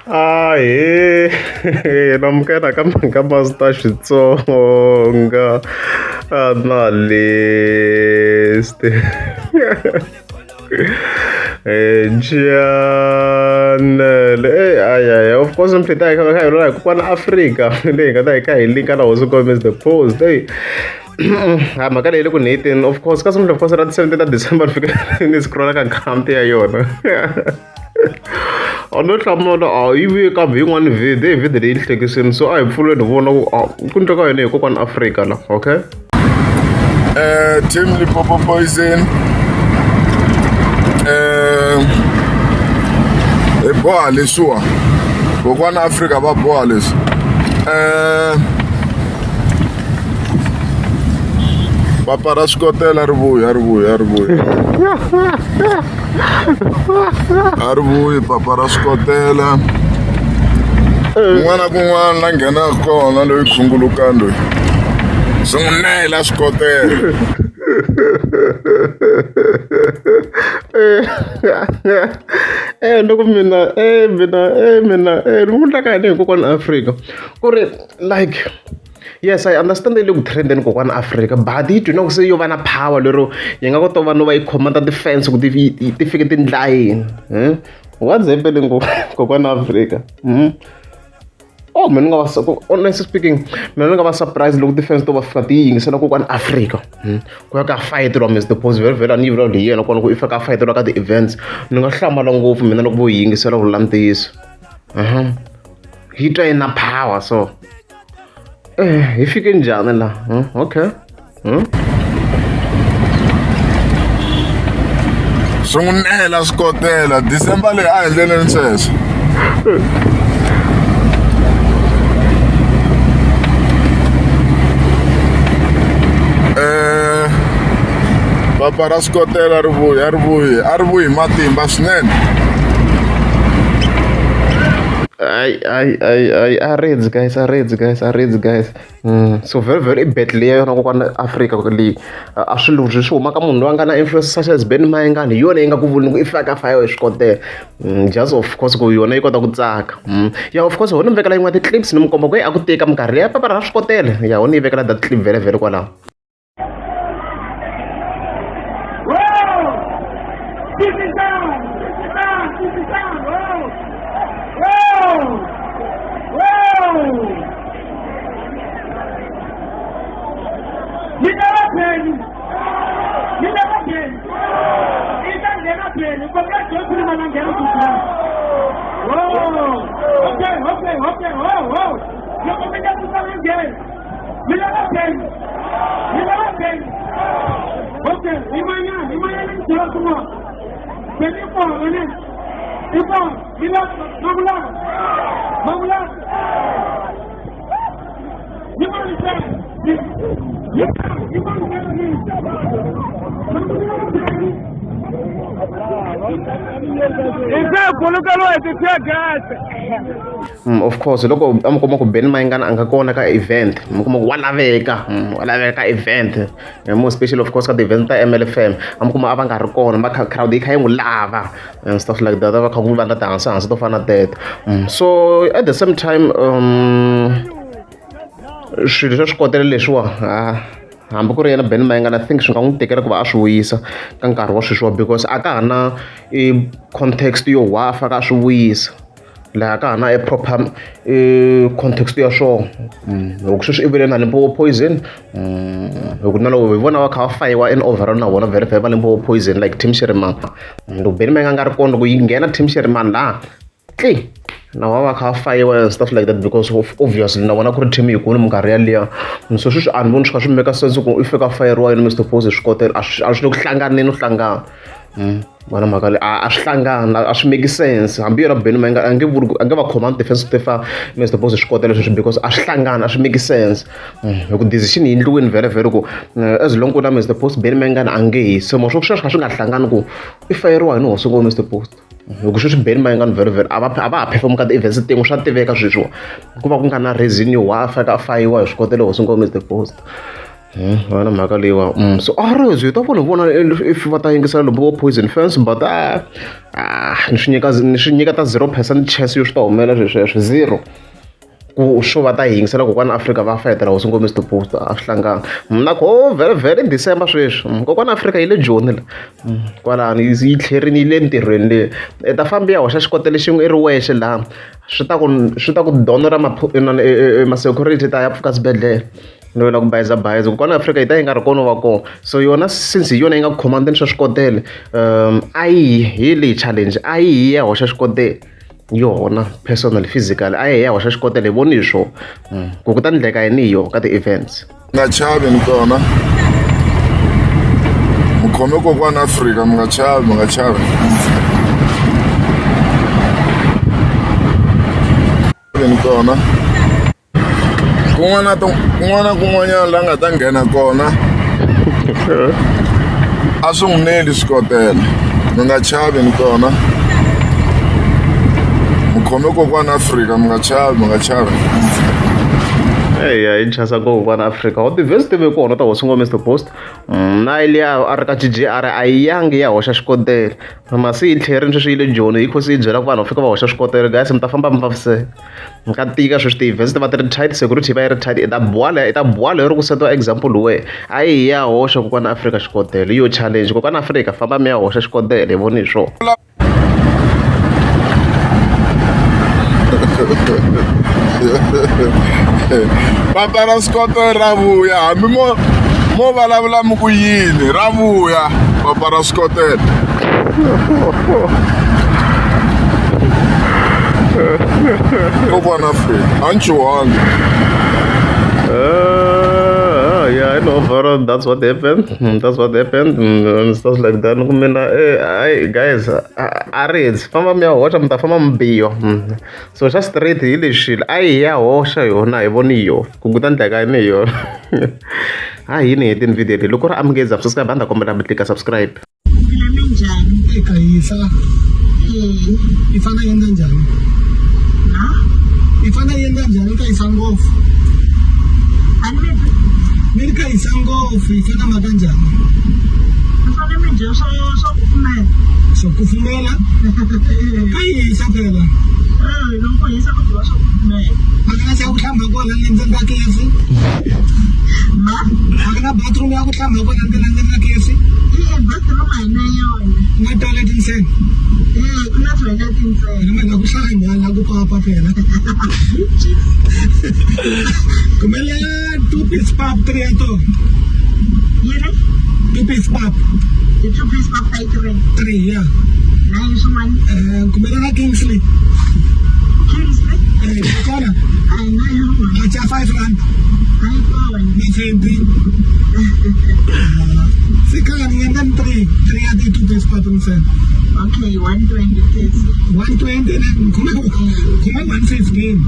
Ahee, namukela ka Master Xitsonga analyst. Njhani? Ay, of course mhlita hi kha hi rona kokwana Afrika leyi nga ta hi kha hi linka na Hosi Gomez the Post. Hey. Mhaka leyi le ku Nathan of course ka of course ra 17 December ni fika ni scrolla ka account ya yona. No hlamula a yi vuye kambe yin'wana video video leyi hlekisini so a hi pfulwe ni vona ku ndleka yena hi kokwana Afrika la okay. Team Limpopo Poison hi boha leswiwa kokwana Afrika va boha leswi papa ra swikotela ri vuya a ri vuyi papa ra swikotela kun'wana na kun'wana la nghenaka kona loyi khungulukani loyi swi n'wi nela swikotela loko mina ni vula ka yini hi kokwana Afrika ku ri like yes I understand le ku trendeni kokwana Afrika but yi twina ku se yo va na power lero yi nga kota va no va yi khomata defense ku ti fike tindlayini what's happening kokwana Afrika oh mina nga va honestly speaking mina nga va surprise loko defense to va fika ti yingisela kokwana Afrika ku ya ka fight ro Mr Pose very ani vula leyi yena kona ku ifika ka fight ro ka the events ni nga hlamala ngopfu mina loko vo yingisela ku lamtisa hi twa ina power so hi fike njhani la okay swi n'wi nela swikotela December leyi a endleleni sweswo papa ra swikotela a ri vuyi hi matimba swinene I read guys. So very bad leyi na kokwana Afrika leyi a swi luzhi swi huma ka munhu loyi a nga na influence such as Ben Mayengani hi yona yi nga ku vulini ku i faka fayo hi swikotela just of course ku yona yi kota ku tsaka ya of course hona ni vekela yin'wana ti-clips ni mi komba ku a ku teka minkarhi ya papa ra swikotela ya hona yi vekela that clip very kwalaho. Of course loko a mi kuma ku Ben Mayengani a nga kona ka event mi kuma ku wa laveka event more special of course ka ti-event ta MLFM a mi kuma a va nga ri kona ma crowd yi kha yi n'wi lava and stuff like that a va kha ku va na tihansi to fana na teto so at the same time swilo swa swikotela leswiwa hambi ku ri yena Ben Mayengani I think swi nga n'wi tekela ku va a swi vuyisa ka nkarhi wa sweswiwa because a ka ha na context yo wafa ka swi vuyisa laha ka ha na proper context ya swona loko sweswi i vile na Limpopo Poison loko na loko hi vona va kha va fayiwa in overall na vona very va Limpopo Poison like Team Sherman loko Ben Mayengani a nga ri kona loko yi nghena Team Sherman laha na va kha va fayiwa and stuff like that because of obviously na vona ku ri team yikulu minkarhi yaliya so sweswi a ni voni swi kha swi make sense ku i fika fayeriwa yena Mr Pose swikotela a swi le ku hlanganeni no hlangana vana mhaka leyi a swi hlangana a swi make sense hambi yona Ben Mayengani a nge va khoma defense ku tefa Mr Pose swikotela sweswi because a swi hlangana a swi make sense loko decision yi endliwini very ku as long ku na Mr Pose Ben Mayengani a nge hi so swo swi kha swi nga hlangani ku i fayeriwa hi no Hosi ngo Mr Pose loko sweswi Ben Mayengani very a va ha perform ka ti-events tin'we swa tiveka sweswiwa ku va ku nga na reason yo wa faka fayiwa hi swikotela Hosi ngo Mr Pose Vana mhaka leyiwa so a ri zi ta vona if va ta yingisela lomu vo poison fence but ni swi nyiketa 0% chance yo swi ta humelela sweswo zero ku swo va ta yingisela kokwana Afrika va fayetela hosi ngomisi to post a swi hlangana mna ko very December sweswi kokwana Afrika yi le joni la kwalani yi tlherini yi le ntirhweni le i ta famba ya hoxa xikotele xin'we i ri wexe laha swi ta ku donora ma-security ta ya pfuka swibedhlele no vela ku bayizabayiza kokwana Afrika yi ta yi nga ri kona va kona so yona since hi yona yi nga commandeni swa swikotele a yi hi leyi challenge a yi hi ya hoxa xikotele yona personal physical a hi ya hoxa xikotele hi voni hi swo ku ta ndleka yini hi yo ka ti-events nga chavi ni kona mukhome kokwana Afrika mi nga chavi ni kona kun'wana kun'wanyana la nga ta nghena kona a swi n'wi neli swikotela mi nga chavi ni kona mukhome kokwana Afrika mi nga chavi eya yi chasa kokwana Afrika wa tivhesi tive kona ta hosi ngomisi to post na liya a ri ka GGR a yi yangi ya hoxa xikotele masi yi tlherini sweswi yi le joni hi khosi yi byela ku vanhu va fika va hoxa xikotele guys mi ta famba mi vaviseka mi ka tika sweswi ti-events ti va ti ri tight security va yi ri tight i ta buwala yi ri ku setiwa example we a yi hi ya hoxa kokwana Afrika xikotele yo challenge kokwana Afrika famba mi ya hoxa xikotele hi voni hi swona papa ra swikotela ra vuya hambi mo vulavula mi ku yini ra vuya papa ra swikotela kokwana Afrika a ni chuwangi yeah, I know, Varun, that's what happened. That's what happened. And stuff like that. Guys, Aris, fama mi ya hoxa mi ta famba mi biyo. So xa straight hi lexi a hi ya hoxa yona hi voni yo. Ku ta ndleka yini hi yona. A hi ni hetini video leyi. Loko ri amukeza subscribe anda kombela mi klika subscribe. Njani eka hisa ifana yenda njhani ifana yenda njhani ka hisa ngopfu mi ri ka hisa ngopfu ifana maka njhani swo kufumela ka hisa phela akana xa ku hlamba kona endzeni ka KFC akana bathroom ya ku hlamba kona endzeni ka KFC na toilet ntsena mina ku hlanya la ku papa phela kumele 2-piece pap 3 ya to 2-piece pap 3 ya kumele na Kingsley kona acha 5 rand na 20 Sikali and then 3 at the 2-piece pap ntsena Okay, 120 120 and come 115